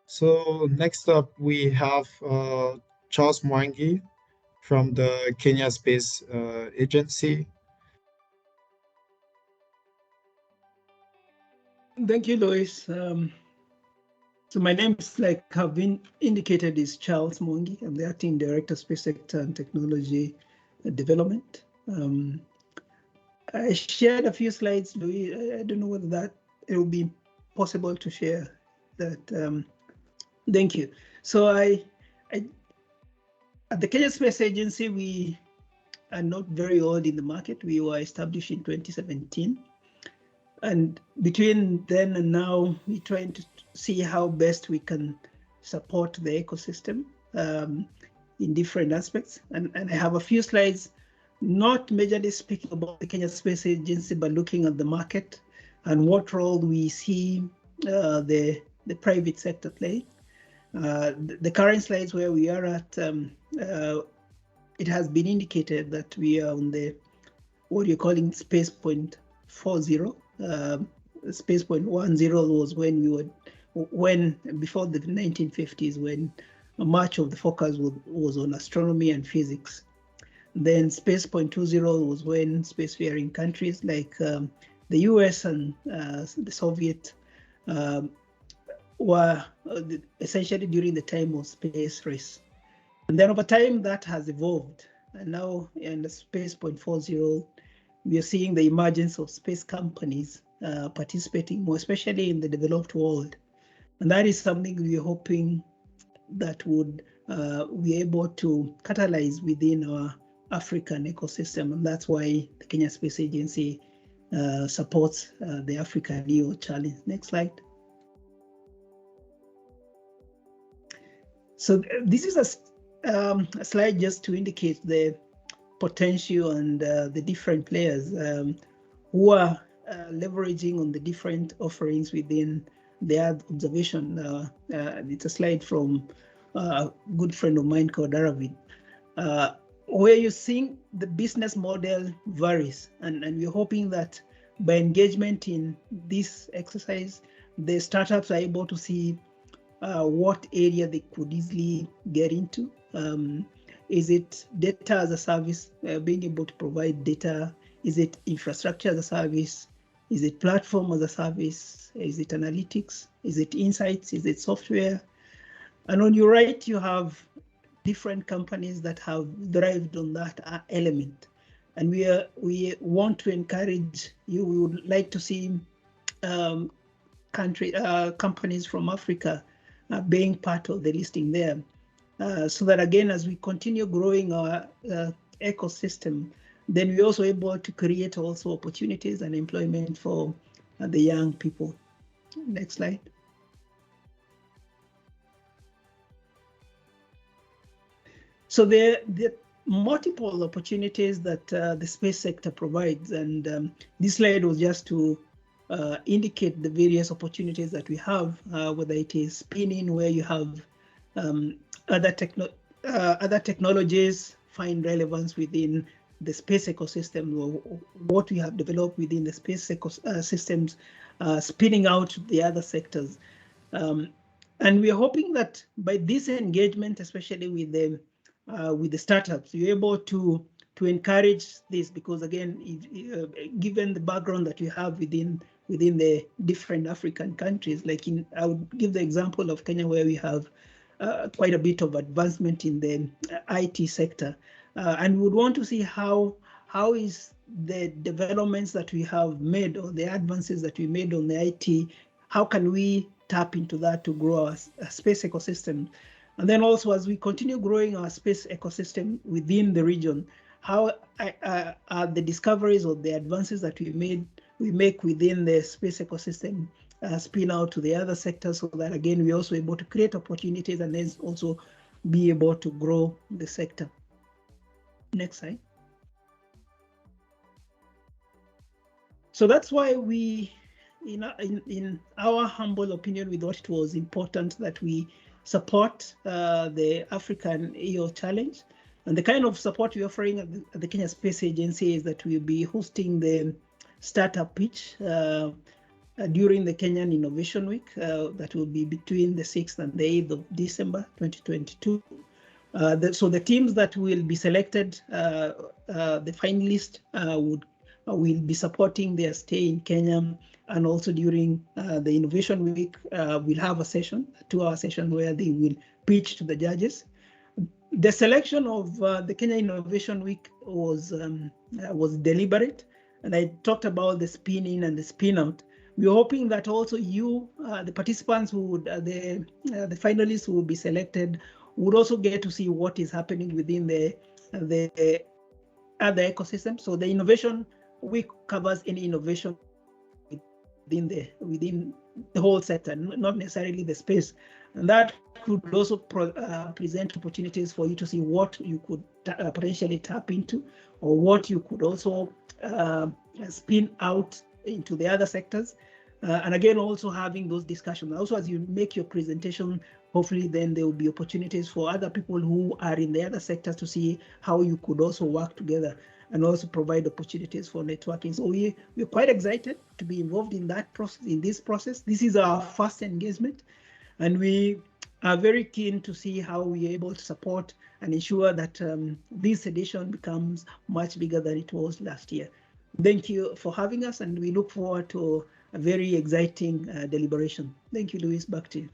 So next up, we have Charles Mwangi from the Kenya Space Agency. Thank you, Lois. So my name is, like have been indicated, is Charles Mwangi. I'm the Acting Director, Space Sector and Technology Development. I shared a few slides, Louis. I don't know whether that it will be possible to share that. Thank you. So I, at the Kenya Space Agency, we are not very old in the market. We were established in 2017. And between then and now, we're trying to see how best we can support the ecosystem in different aspects. And I have a few slides, not majorly speaking about the Kenya Space Agency, but looking at the market and what role we see the private sector play. The current slides where we are at, it has been indicated that we are on the what you're calling space point 40. Space point 10 was when we were, before the 1950s, when much of the focus was on astronomy and physics. Then space point 20 was when spacefaring countries like the US and the Soviet were essentially during the time of space race. And then over time that has evolved. And now in the space point 40, we are seeing the emergence of space companies participating more, especially in the developed world. And that is something we are hoping that would be able to catalyze within our African ecosystem. And that's why the Kenya Space Agency supports the Africa LEO Challenge. Next slide. So this is a slide just to indicate the potential and the different players who are leveraging on the different offerings within the Earth observation. It's a slide from a good friend of mine called Aravid, where you're seeing the business model varies. And we're hoping that by engagement in this exercise, the startups are able to see what area they could easily get into. Is it data as a service, being able to provide data? Is it infrastructure as a service? Is it platform as a service? Is it analytics? Is it insights? Is it software? And on your right, you have different companies that have derived on that element. And we want to encourage you. We would like to see companies from Africa being part of the listing there. So that again, as we continue growing our ecosystem, then we're also able to create also opportunities and employment for the young people. Next slide. So there are multiple opportunities that the space sector provides, and this slide was just to indicate the various opportunities that we have, whether it is spinning, where you have other technologies find relevance within the space ecosystem, or what we have developed within the space systems, spinning out the other sectors. And we are hoping that by this engagement, especially with the startups, you're able to encourage this, because again, given the background that you have within the different African countries, like I would give the example of Kenya, where we have quite a bit of advancement in the IT sector, and we would want to see how is the developments that we have made, or the advances that we made on the IT, how can we tap into that to grow our space ecosystem? And then also, as we continue growing our space ecosystem within the region, how are the discoveries or the advances that we make within the space ecosystem spin out to the other sectors, so that again, we're also able to create opportunities and then also be able to grow the sector. Next slide. So that's why we, in our humble opinion, we thought it was important that we support the African EO Challenge. And the kind of support we're offering at the Kenya Space Agency is that we'll be hosting the startup pitch during the Kenyan Innovation Week that will be between the 6th and the 8th of December 2022. So the teams that will be selected, the finalists will be supporting their stay in Kenya, and also during the Innovation Week, we'll have a session, a 2-hour session where they will pitch to the judges. The selection of the Kenya Innovation Week was deliberate, and I talked about the spin in and the spin out. We're hoping that also you, the participants who would, the finalists who will be selected, would also get to see what is happening within the other ecosystem. So the Innovation Week covers any innovation within the whole sector, not necessarily the space, and that could also present opportunities for you to see what you could potentially tap into, or what you could also spin out into the other sectors. And again, also having those discussions. Also, as you make your presentation, hopefully then there will be opportunities for other people who are in the other sectors to see how you could also work together and also provide opportunities for networking. So we're quite excited to be involved in that process, in this process. This is our first engagement, and we are very keen to see how we are able to support and ensure that this edition becomes much bigger than it was last year. Thank you for having us, and we look forward to a very exciting deliberation. Thank you, Luis. Back to you.